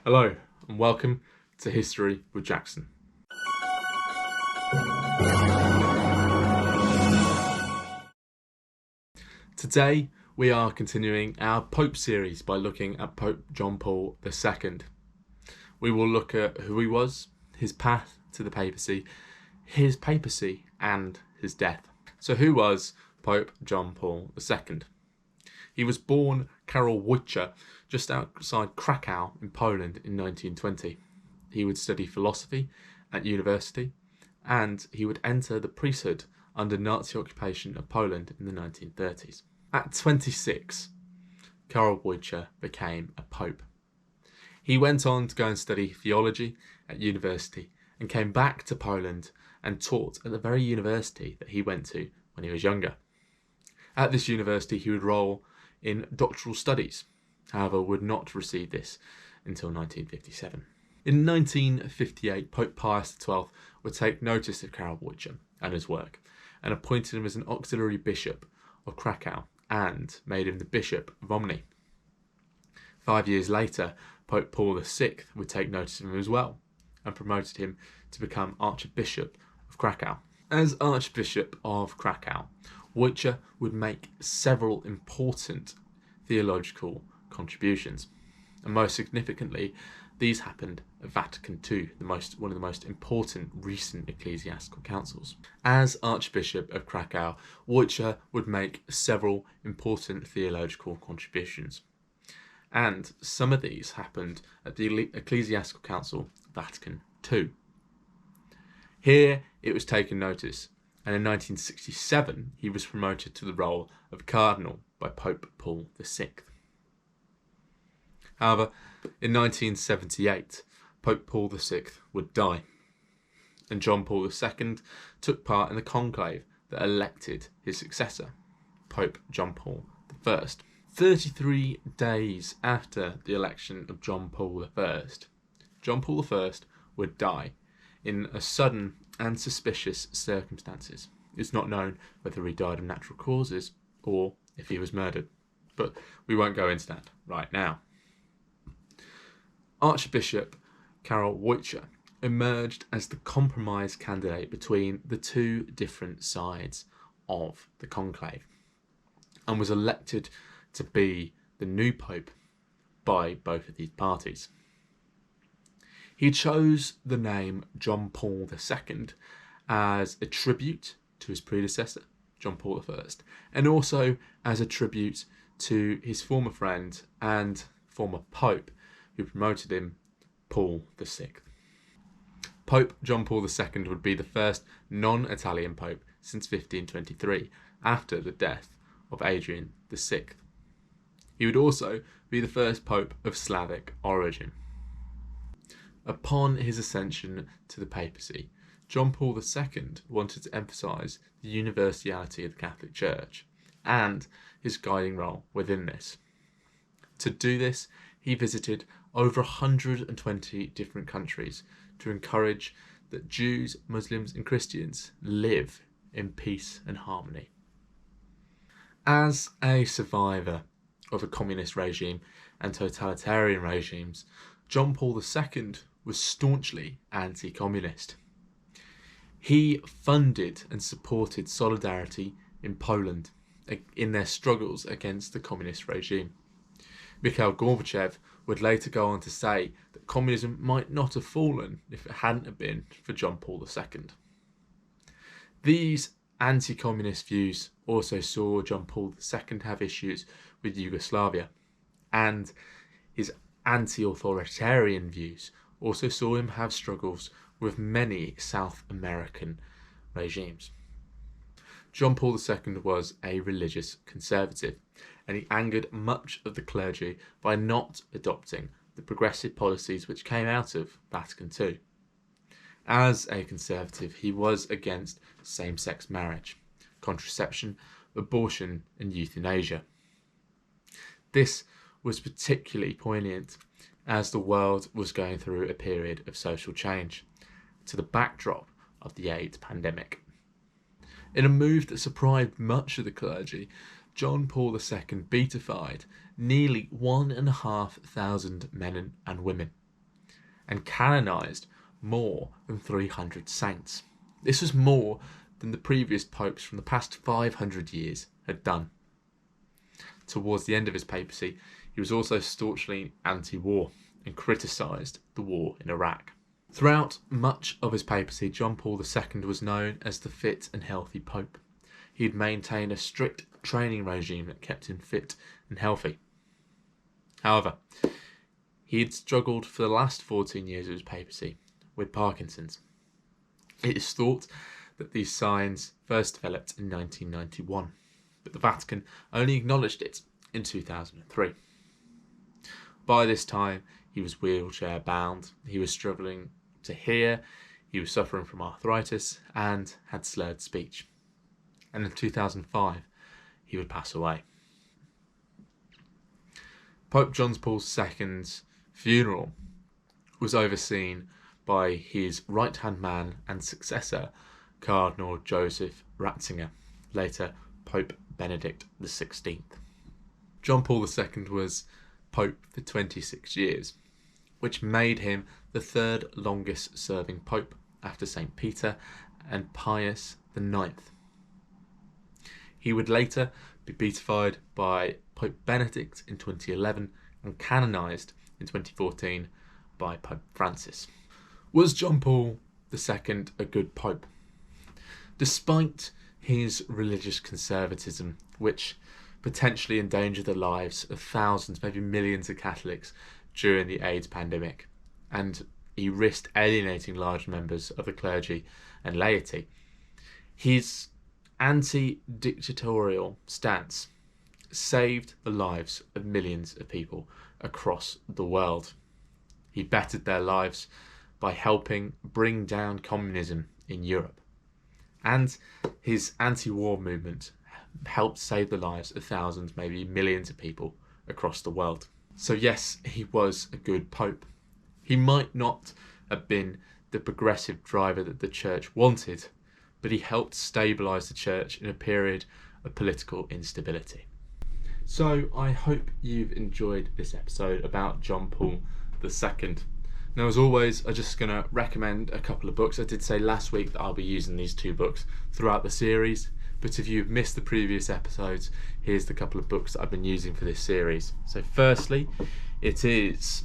Hello and welcome to History with Jackson. Today we are continuing our Pope series by looking at Pope John Paul II. We will look at who he was, his path to the papacy, his papacy and his death. So who was Pope John Paul II? He was born Karol Wojtyła just outside Krakow in Poland in 1920. He would study philosophy at university and he would enter the priesthood under Nazi occupation of Poland in the 1930s. At 26, Karol Wojtyła became a pope. He went on to go and study theology at university and came back to Poland and taught at the very university that he went to when he was younger. At this university he would enroll in doctoral studies, however would not receive this until 1957. In 1958, Pope Pius XII would take notice of Karol Wojtyła and his work and appointed him as an auxiliary bishop of Krakow and made him the Bishop of Romny. 5 years later, Pope Paul VI would take notice of him as well and promoted him to become Archbishop of Krakow. As Archbishop of Krakow, Wojtyła would make several important theological contributions, and most significantly, these happened at Vatican II, one of the most important recent ecclesiastical councils. As Archbishop of Krakow, Wojtyła would make several important theological contributions, and some of these happened at the Ecclesiastical Council of Vatican II. Here it was taken notice, and in 1967 he was promoted to the role of Cardinal by Pope Paul VI. However, in 1978, Pope Paul VI would die, and John Paul II took part in the conclave that elected his successor, Pope John Paul I. 33 days after the election of John Paul I, John Paul I would die in a sudden and suspicious circumstances. It's not known whether he died of natural causes or if he was murdered, but we won't go into that right now. Archbishop Karol Wojtyła emerged as the compromise candidate between the two different sides of the conclave and was elected to be the new pope by both of these parties. He chose the name John Paul II as a tribute to his predecessor, John Paul I, and also as a tribute to his former friend and former pope who promoted him, Paul VI. Pope John Paul II would be the first non-Italian pope since 1523, after the death of Adrian VI. He would also be the first pope of Slavic origin. Upon his ascension to the papacy, John Paul II wanted to emphasise the universality of the Catholic Church and his guiding role within this. To do this, he visited over 120 different countries to encourage that Jews, Muslims and Christians live in peace and harmony. As a survivor of a communist regime and totalitarian regimes, John Paul II was staunchly anti-communist. He funded and supported Solidarity in Poland in their struggles against the communist regime. Mikhail Gorbachev would later go on to say that communism might not have fallen if it hadn't have been for John Paul II. These anti-communist views also saw John Paul II have issues with Yugoslavia, and his anti-authoritarian views also saw him have struggles with many South American regimes. John Paul II was a religious conservative, and he angered much of the clergy by not adopting the progressive policies which came out of Vatican II. As a conservative, he was against same-sex marriage, contraception, abortion and euthanasia. This was particularly poignant as the world was going through a period of social change, to the backdrop of the AIDS pandemic. In a move that surprised much of the clergy, John Paul II beatified nearly 1,500 men and women and canonised more than 300 saints. This was more than the previous popes from the past 500 years had done. Towards the end of his papacy, he was also staunchly anti-war and criticised the war in Iraq. Throughout much of his papacy, John Paul II was known as the fit and healthy pope. He'd maintained a strict training regime that kept him fit and healthy. However, he had struggled for the last 14 years of his papacy with Parkinson's. It is thought that these signs first developed in 1991, but the Vatican only acknowledged it in 2003. By this time, he was wheelchair bound, he was struggling to hear, he was suffering from arthritis and had slurred speech. And in 2005, he would pass away. Pope John Paul II's funeral was overseen by his right-hand man and successor, Cardinal Joseph Ratzinger, later Pope Benedict XVI. John Paul II was Pope for 26 years, which made him the third longest serving Pope after St. Peter and Pius IX. He would later be beatified by Pope Benedict in 2011 and canonised in 2014 by Pope Francis. Was John Paul II a good Pope? Despite his religious conservatism, which potentially endangered the lives of thousands, maybe millions of Catholics during the AIDS pandemic, and he risked alienating large members of the clergy and laity, his anti-dictatorial stance saved the lives of millions of people across the world. He bettered their lives by helping bring down communism in Europe. And his anti-war movement helped save the lives of thousands, maybe millions of people across the world. So yes, he was a good pope. He might not have been the progressive driver that the church wanted, but he helped stabilise the church in a period of political instability. So I hope you've enjoyed this episode about John Paul II. Now, as always, I'm just going to recommend a couple of books. I did say last week that I'll be using these two books throughout the series, but if you've missed the previous episodes, here's the couple of books that I've been using for this series. So firstly, it is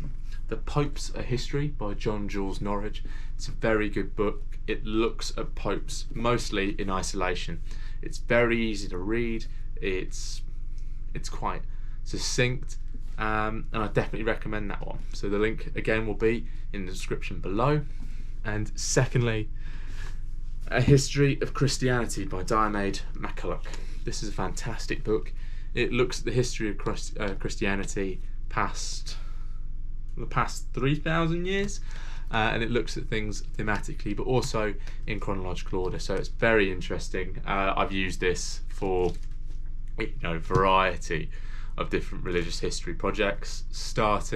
The Popes: A History by John Jules Norwich. It's a very good book. It looks at popes mostly in isolation. It's very easy to read. It's quite succinct, and I definitely recommend that one. So the link again will be in the description below. And secondly, A History of Christianity by Diarmaid MacCulloch. This is a fantastic book. It looks at the history of Christianity the past 3,000 years, and it looks at things thematically but also in chronological order, so it's very interesting. I've used this for variety of different religious history projects, starts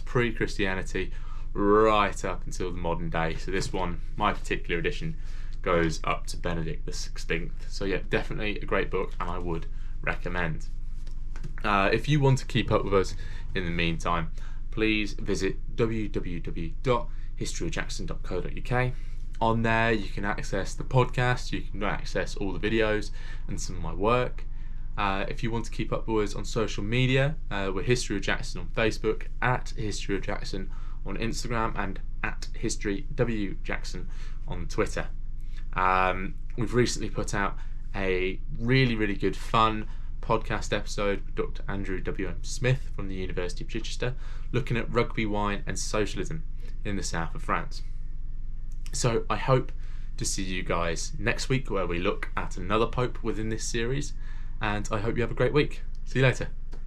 pre-Christianity right up until the modern day. So this one, my particular edition, goes up to Benedict XVI. So yeah, definitely a great book, and I would recommend. If you want to keep up with us in the meantime, please visit www.historyofjackson.co.uk. On there you can access the podcast, you can access all the videos and some of my work. If you want to keep up with us on social media, we're History of Jackson on Facebook, at History of Jackson on Instagram, and at History W Jackson on Twitter. We've recently put out a really good fun podcast episode with Dr. Andrew W.M. Smith from the University of Chichester, looking at rugby, wine and socialism in the south of France. So I hope to see you guys next week, where we look at another pope within this series, and I hope you have a great week. See you later.